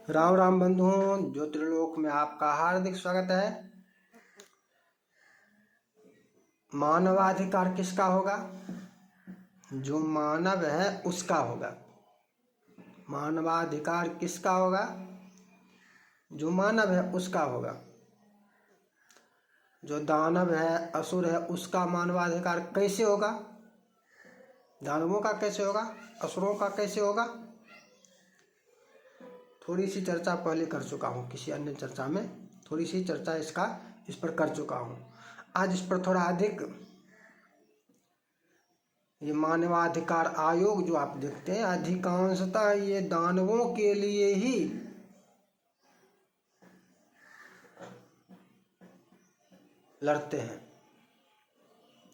राम राम बंधुओं, ज्योतिर्लोक में आपका हार्दिक स्वागत है। मानवाधिकार किसका होगा? जो मानव है उसका होगा। मानवाधिकार किसका होगा? जो मानव है उसका होगा। जो दानव है, असुर है, उसका मानवाधिकार कैसे होगा? दानवों का कैसे होगा? असुरों का कैसे होगा? थोड़ी सी चर्चा पहले कर चुका हूँ, किसी अन्य चर्चा में थोड़ी सी चर्चा इस पर कर चुका हूँ। आज इस पर थोड़ा अधिक, ये मानवाधिकार आयोग जो आप देखते हैं, अधिकांशतः ये दानवों के लिए ही लड़ते हैं।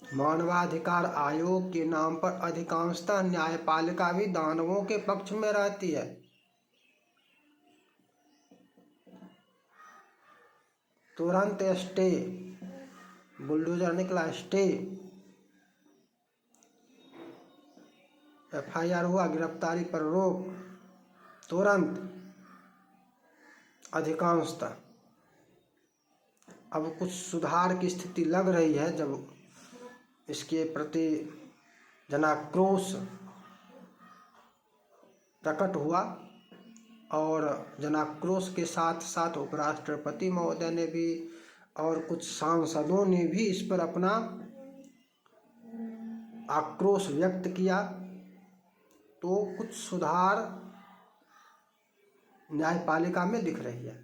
मानवाधिकार आयोग के नाम पर अधिकांशतः न्यायपालिका भी दानवों के पक्ष में रहती है। तुरंत स्टे, बुलडोजर निकला, स्टे, FIR हुआ, गिरफ्तारी पर रोक, तुरंत, अधिकांशतः। अब कुछ सुधार की स्थिति लग रही है जब इसके प्रति जनाक्रोश प्रकट हुआ, और जनाक्रोश के साथ साथ उपराष्ट्रपति महोदय ने भी और कुछ सांसदों ने भी इस पर अपना आक्रोश व्यक्त किया। तो कुछ सुधार न्यायपालिका में दिख रही है।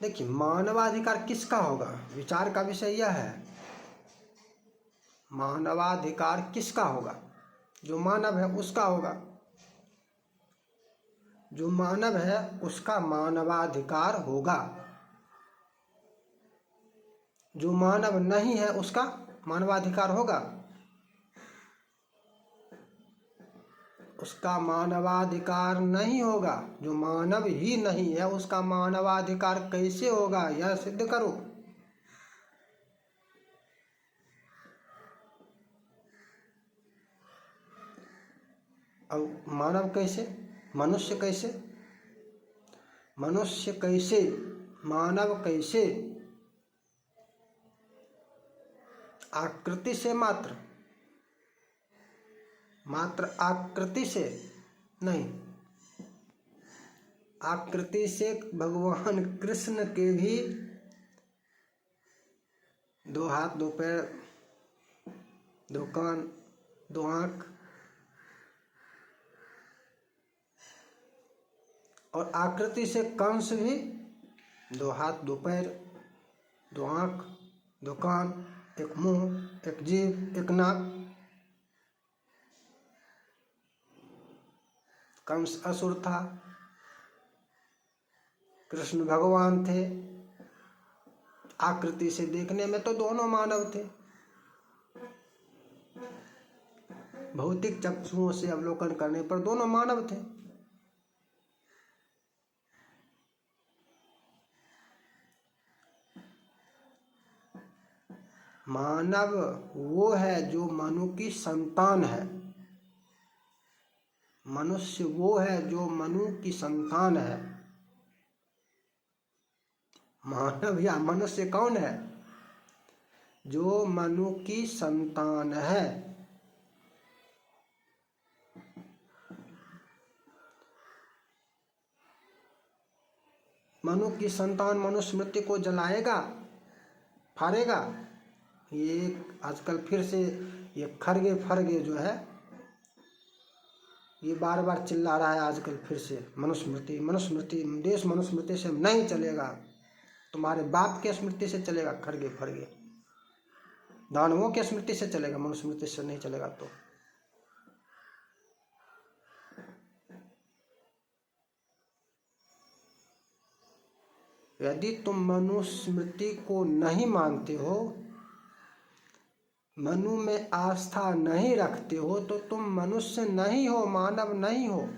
देखिए, मानवाधिकार किसका होगा, विचार का विषय यह है। मानवाधिकार किसका होगा? जो मानव है उसका होगा। जो मानव है उसका मानवाधिकार होगा। जो मानव नहीं है उसका मानवाधिकार होगा। उसका मानवाधिकार नहीं होगा। जो मानव ही नहीं है उसका मानवाधिकार कैसे होगा, यह सिद्ध करो। अब मानव कैसे, मनुष्य कैसे, मनुष्य कैसे, मानव कैसे? आकृति से मात्र आकृति से नहीं। आकृति से भगवान कृष्ण के भी 2 हाथ 2 पैर 2 कान 2 आँख, और आकृति से कंस भी 2 हाथ 2 पैर 2 आँख 2 कान, 1 मुंह, 1 जीभ, 1 नाक। कंस असुर था, कृष्ण भगवान थे। आकृति से देखने में तो दोनों मानव थे। भौतिक चक्षुओं से अवलोकन करने पर दोनों मानव थे। मानव वो है जो मनु की संतान है। मनुष्य वो है जो मनु की संतान है। मानव या मनुष्य कौन है? जो मनु की संतान है। मनु की संतान मनुस्मृति को जलाएगा, फाड़ेगा। ये आजकल फिर से ये खरगे फरगे जो है, ये बार बार चिल्ला रहा है आजकल फिर से, मनुस्मृति मनुस्मृति, देश मनुस्मृति से नहीं चलेगा, तुम्हारे बाप के स्मृति से चलेगा। खरगे फरगे दानवों के स्मृति से चलेगा, मनुस्मृति से नहीं चलेगा। तो यदि तुम मनुस्मृति को नहीं मानते हो, मनु में आस्था नहीं रखते हो, तो तुम मनुष्य नहीं हो, मानव नहीं हो।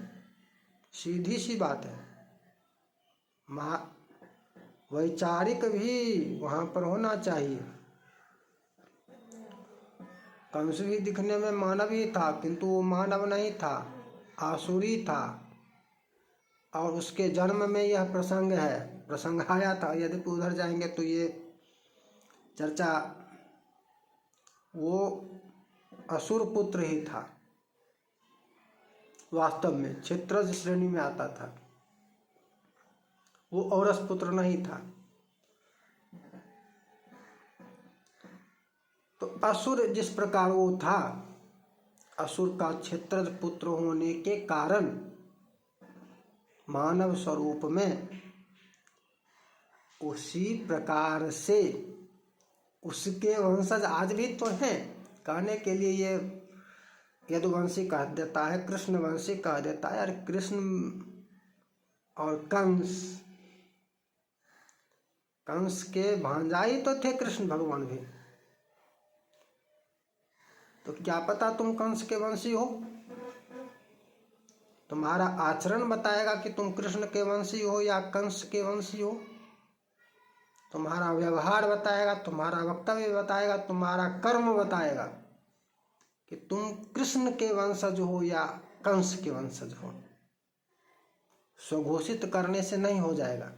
सीधी सी बात है। वैचारिक भी वहां पर होना चाहिए। कंस भी दिखने में मानव ही था, किंतु वो मानव नहीं था। आसुरी था, और उसके जन्म में यह प्रसंग आया था। यदि उधर जाएंगे तो ये चर्चा, वो असुर पुत्र ही था, वास्तव में क्षत्रज श्रेणी में आता था, वो औरस पुत्र नहीं था। तो असुर जिस प्रकार वो था, असुर का क्षत्रज पुत्र होने के कारण मानव स्वरूप में उसी प्रकार से उसके वंशज आज भी तो हैं। कहने के लिए ये यदुवंशी कह देता है, कृष्णवंशी कह देता है। और कृष्ण और कंस के भांजाई तो थे कृष्ण भगवान भी। तो क्या पता तुम कंस के वंशी हो, तुम्हारा आचरण बताएगा कि तुम कृष्ण के वंशी हो या कंस के वंशी हो। तुम्हारा व्यवहार बताएगा, तुम्हारा वक्तव्य बताएगा, तुम्हारा कर्म बताएगा कि तुम कृष्ण के वंशज हो या कंस के वंशज हो। स्वघोषित करने से नहीं हो जाएगा।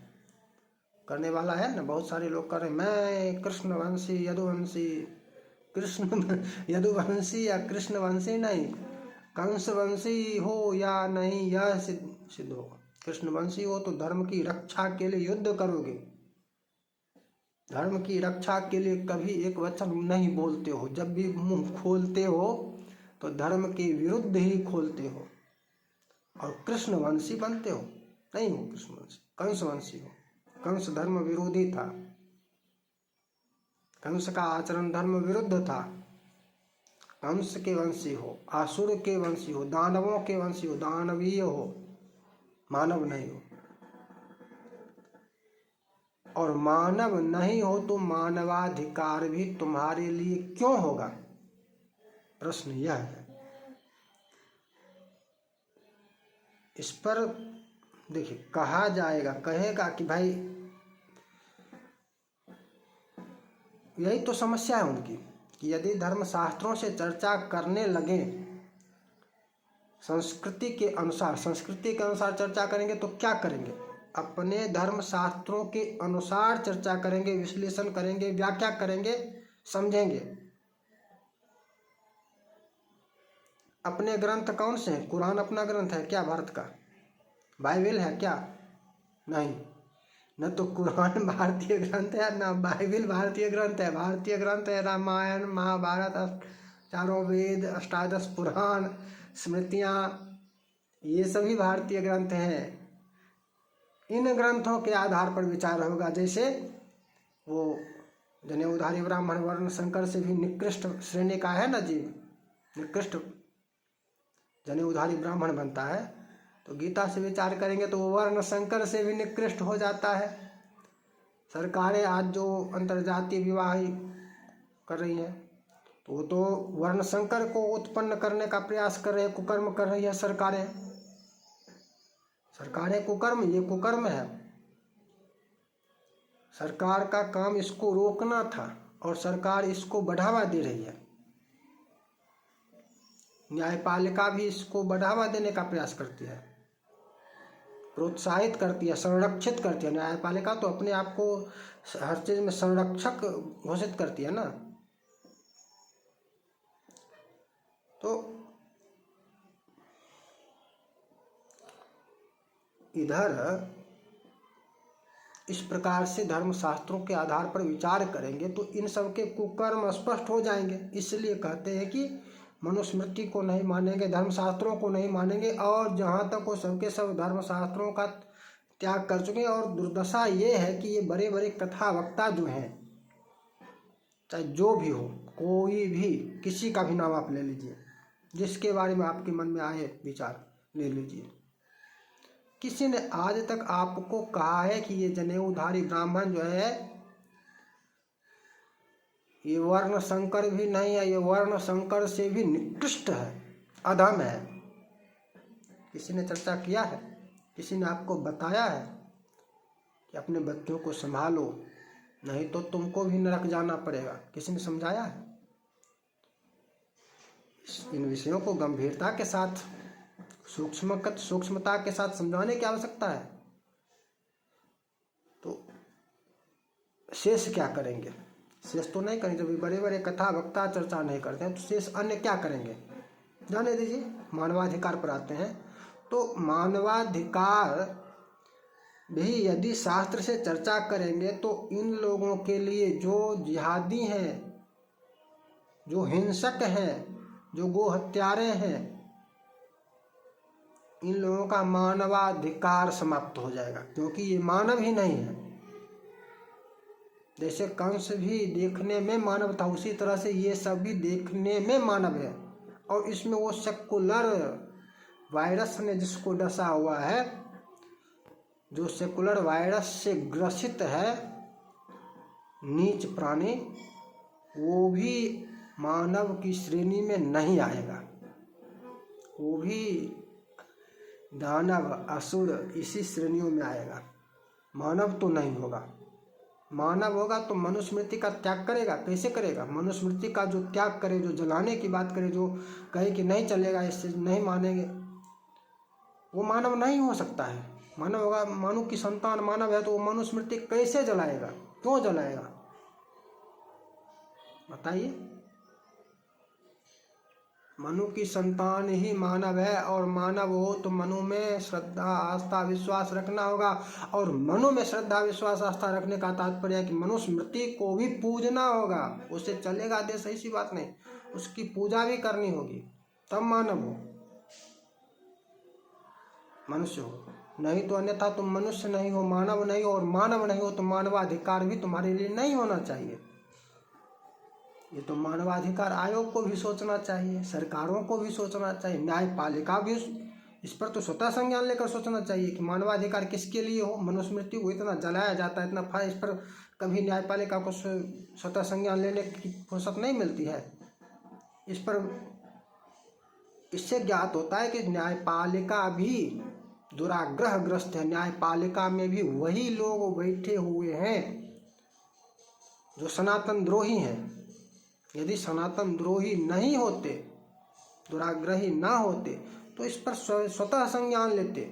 करने वाला है ना, बहुत सारे लोग कर रहे, मैं कृष्णवंशी यदुवंशी, कृष्ण यदुवंशी या कृष्णवंशी नहीं, कंसवंशी हो या नहीं यह सिद्ध हो। कृष्णवंशी हो तो धर्म की रक्षा के लिए युद्ध करोगे, धर्म की रक्षा के लिए कभी एक वचन नहीं बोलते हो। जब भी मुंह खोलते हो तो धर्म के विरुद्ध ही खोलते हो, और कृष्णवंशी बनते हो। नहीं हो कृष्णवंशी, कंसवंशी हो। कंस धर्म विरोधी था, कंस का आचरण धर्म विरुद्ध था। कंस के वंशी हो, आसुर के वंशी हो, दानवों के वंशी हो, दानवीय हो, मानव नहीं हो। और मानव नहीं हो तो मानवाधिकार भी तुम्हारे लिए क्यों होगा? प्रश्न यह है। इस पर देखिए, कहा जाएगा, कहेगा कि भाई यही तो समस्या है उनकी कि यदि धर्मशास्त्रों से चर्चा करने लगे, संस्कृति के अनुसार चर्चा करेंगे तो क्या करेंगे? अपने धर्मशास्त्रों के अनुसार चर्चा करेंगे, विश्लेषण करेंगे, व्याख्या करेंगे, समझेंगे। अपने ग्रंथ कौन से हैं? कुरान अपना ग्रंथ है क्या भारत का? बाइबल है क्या? नहीं, न तो कुरान भारतीय ग्रंथ है, न बाइबल भारतीय ग्रंथ है। भारतीय ग्रंथ है रामायण, महाभारत, चारों वेद, अष्टादश पुराण, स्मृतियाँ, ये सभी भारतीय ग्रंथ हैं। इन ग्रंथों के आधार पर विचार होगा। जैसे वो जनेऊधारी ब्राह्मण वर्ण शंकर से भी निकृष्ट श्रेणी का है ना जी, निकृष्ट जनेऊधारी ब्राह्मण बनता है, तो गीता से विचार करेंगे तो वो वर्ण शंकर से भी निकृष्ट हो जाता है। सरकारें आज जो अंतर्जातीय विवाह कर रही हैं, तो वो तो वर्ण शंकर को उत्पन्न करने का प्रयास कर रहे हैं, कुकर्म कर रही है सरकारें। कुकर्म, ये कुकर्म है। सरकार का काम इसको रोकना था और सरकार इसको बढ़ावा दे रही है। न्यायपालिका भी इसको बढ़ावा देने का प्रयास करती है, प्रोत्साहित करती है, संरक्षित करती है। न्यायपालिका तो अपने आप को हर चीज में संरक्षक घोषित करती है ना। तो इधर इस प्रकार से धर्मशास्त्रों के आधार पर विचार करेंगे तो इन सब के कुकर्म स्पष्ट हो जाएंगे। इसलिए कहते हैं कि मनुस्मृति को नहीं मानेंगे, धर्मशास्त्रों को नहीं मानेंगे, और जहाँ तक वो सबके सब धर्मशास्त्रों का त्याग कर चुके हैं। और दुर्दशा ये है कि ये बड़े बड़े कथा वक्ता जो हैं, चाहे जो भी हो, कोई भी, किसी का भी नाम आप ले लीजिए, जिसके बारे में आपके मन में आए विचार ले लीजिए। किसी ने आज तक आपको कहा है कि ये जनेऊधारी ब्राह्मण जो है ये वर्ण संकर भी नहीं है, ये वर्ण संकर से भी निकृष्ट है, अधम है? किसी ने चर्चा किया है? किसी ने आपको बताया है कि अपने बच्चों को संभालो, नहीं तो तुमको भी नरक जाना पड़ेगा? किसी ने समझाया है? इन विषयों को गंभीरता के साथ सूक्ष्मता के साथ समझाने की आवश्यकता है। तो शेष क्या करेंगे? शेष तो नहीं करेंगे, जब बड़े बड़े कथा वक्ता चर्चा नहीं करते हैं तो शेष अन्य क्या करेंगे? जाने दीजिए। मानवाधिकार पर आते हैं। तो मानवाधिकार भी यदि शास्त्र से चर्चा करेंगे तो इन लोगों के लिए जो जिहादी हैं, जो हिंसक हैं, जो गो हत्यारे हैं, इन लोगों का मानवाधिकार समाप्त हो जाएगा, क्योंकि ये मानव ही नहीं है। जैसे कंस भी देखने में मानव था, उसी तरह से ये सब भी देखने में मानव है। और इसमें वो सेकुलर वायरस ने जिसको डसा हुआ है, जो सेकुलर वायरस से ग्रसित है नीच प्राणी, वो भी मानव की श्रेणी में नहीं आएगा। वो भी दानव असुर इसी श्रेणियों में आएगा, मानव तो नहीं होगा। मानव होगा तो मनुस्मृति का त्याग करेगा। कैसे करेगा? मनुस्मृति का जो त्याग करे, जो जलाने की बात करे, जो कहे कि नहीं चलेगा, इससे नहीं मानेंगे, वो मानव नहीं हो सकता है। मानव होगा, मानव की संतान मानव है, तो वो मनुस्मृति कैसे जलाएगा? क्यों जलाएगा? बताइए। मनु की संतान ही मानव है, और मानव हो तो मनु में श्रद्धा आस्था विश्वास रखना होगा। और मनु में श्रद्धा विश्वास आस्था रखने का तात्पर्य है कि मनुस्मृति को भी पूजना होगा। उससे चलेगा देश, ऐसी बात नहीं, उसकी पूजा भी करनी होगी, तब मानव हो, मनुष्य हो। नहीं तो अन्यथा तुम मनुष्य नहीं हो, मानव नहीं हो, और मानव नहीं हो तो मानवाधिकार भी तुम्हारे लिए नहीं होना चाहिए। ये तो मानवाधिकार आयोग को भी सोचना चाहिए, सरकारों को भी सोचना चाहिए, न्यायपालिका भी इस पर तो स्वतः संज्ञान लेकर सोचना चाहिए कि मानवाधिकार किसके लिए हो। मनुस्मृति को इतना जलाया जाता है, इतना इस पर कभी न्यायपालिका को स्वतः संज्ञान लेने की फुर्सत नहीं मिलती है। इस पर इससे ज्ञात होता है कि न्यायपालिका भी दुराग्रहग्रस्त है। न्यायपालिका में भी वही लोग बैठे हुए हैं जो सनातन द्रोही हैं। यदि सनातन द्रोही नहीं होते, दुराग्रही ना होते, तो इस पर स्वतः संज्ञान लेते।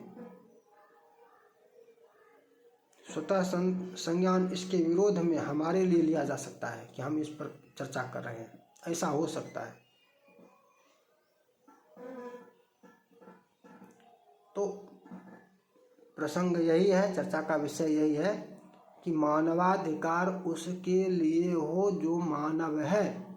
स्वतः संज्ञान इसके विरोध में हमारे लिए लिया जा सकता है कि हम इस पर चर्चा कर रहे हैं, ऐसा हो सकता है। तो प्रसंग यही है, चर्चा का विषय यही है कि मानवाधिकार उसके लिए हो जो मानव है,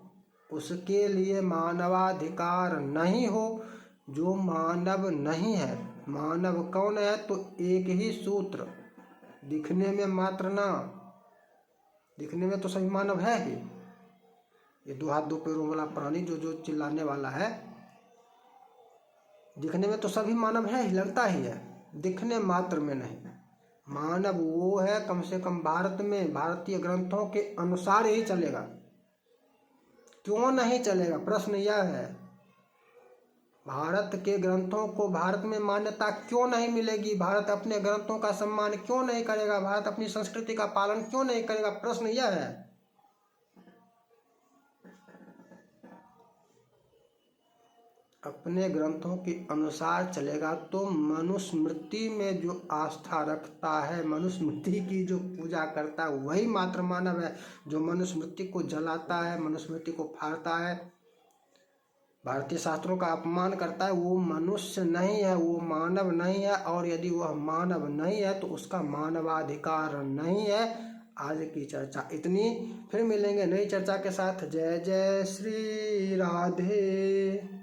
उसके लिए मानवाधिकार नहीं हो जो मानव नहीं है। मानव कौन है? तो एक ही सूत्र, दिखने में मात्र ना, दिखने में तो सभी मानव है ही। ये दो हाथ दो पैरों वाला प्राणी जो चिल्लाने वाला है, दिखने में तो सभी मानव है ही, लगता ही है, दिखने मात्र में नहीं। मानव वो है, कम से कम भारत में भारतीय ग्रंथों के अनुसार ही चलेगा। क्यों नहीं चलेगा? प्रश्न यह है, भारत के ग्रंथों को भारत में मान्यता क्यों नहीं मिलेगी? भारत अपने ग्रंथों का सम्मान क्यों नहीं करेगा? भारत अपनी संस्कृति का पालन क्यों नहीं करेगा? प्रश्न यह है। अपने ग्रंथों के अनुसार चलेगा तो मनुस्मृति में जो आस्था रखता है, मनुस्मृति की जो पूजा करता है, वही मात्र मानव है। जो मनुस्मृति को जलाता है, मनुस्मृति को फाड़ता है, भारतीय शास्त्रों का अपमान करता है, वो मनुष्य नहीं है, वो मानव नहीं है। और यदि वह मानव नहीं है तो उसका मानवाधिकार नहीं है। आज की चर्चा इतनी, फिर मिलेंगे नई चर्चा के साथ। जय जय श्री राधे।